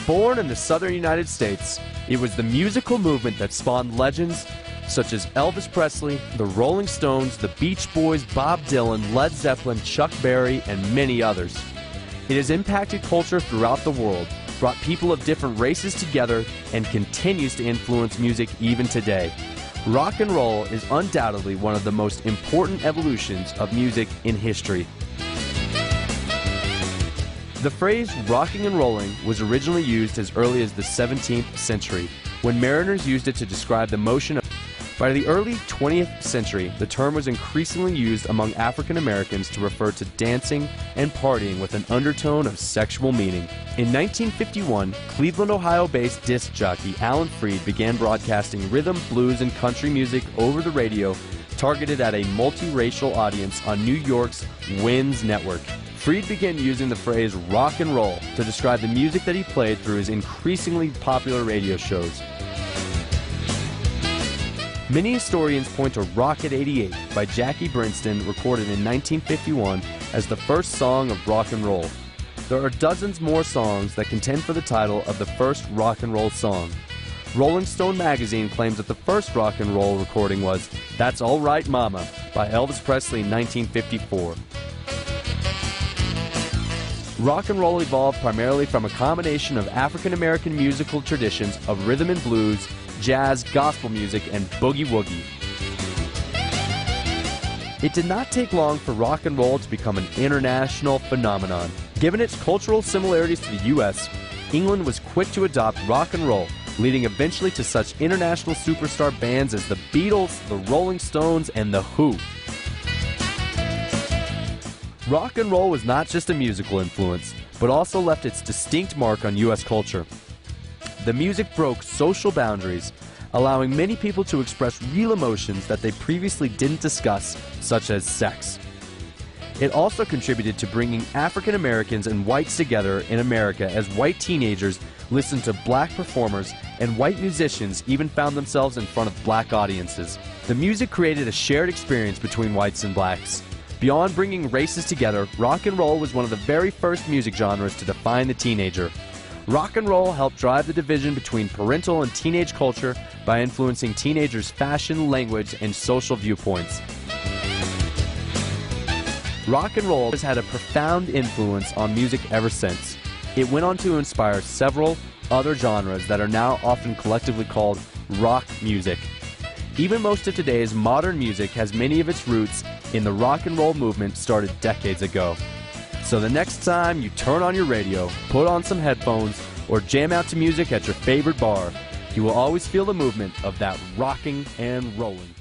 Born in the southern United States, it was the musical movement that spawned legends such as Elvis Presley, the Rolling Stones, the Beach Boys, Bob Dylan, Led Zeppelin, Chuck Berry, and many others. It has impacted culture throughout the world, brought people of different races together, and continues to influence music even today. Rock and roll is undoubtedly one of the most important evolutions of music in history. The phrase rocking and rolling was originally used as early as the 17th century, when mariners used it to describe the motion of. By the early 20th century, the term was increasingly used among African Americans to refer to dancing and partying with an undertone of sexual meaning. In 1951, Cleveland, Ohio-based disc jockey Alan Freed began broadcasting rhythm, blues, and country music over the radio, targeted at a multiracial audience on New York's WINS network. Freed began using the phrase rock and roll to describe the music that he played through his increasingly popular radio shows. Many historians point to Rocket 88 by Jackie Brinston, recorded in 1951, as the first song of rock and roll. There are dozens more songs that contend for the title of the first rock and roll song. Rolling Stone magazine claims that the first rock and roll recording was That's All Right Mama by Elvis Presley in 1954. Rock and roll evolved primarily from a combination of African American musical traditions of rhythm and blues, jazz, gospel music, and boogie-woogie. It did not take long for rock and roll to become an international phenomenon. Given its cultural similarities to the U.S., England was quick to adopt rock and roll, leading eventually to such international superstar bands as the Beatles, the Rolling Stones, and the Who. Rock and roll was not just a musical influence, but also left its distinct mark on U.S. culture. The music broke social boundaries, allowing many people to express real emotions that they previously didn't discuss, such as sex. It also contributed to bringing African Americans and whites together in America, as white teenagers listened to black performers and white musicians even found themselves in front of black audiences. The music created a shared experience between whites and blacks. Beyond bringing races together, rock and roll was one of the very first music genres to define the teenager. Rock and roll helped drive the division between parental and teenage culture by influencing teenagers' fashion, language, and social viewpoints. Rock and roll has had a profound influence on music ever since. It went on to inspire several other genres that are now often collectively called rock music. Even most of today's modern music has many of its roots in the rock and roll movement started decades ago. So the next time you turn on your radio, put on some headphones, or jam out to music at your favorite bar, you will always feel the movement of that rocking and rolling.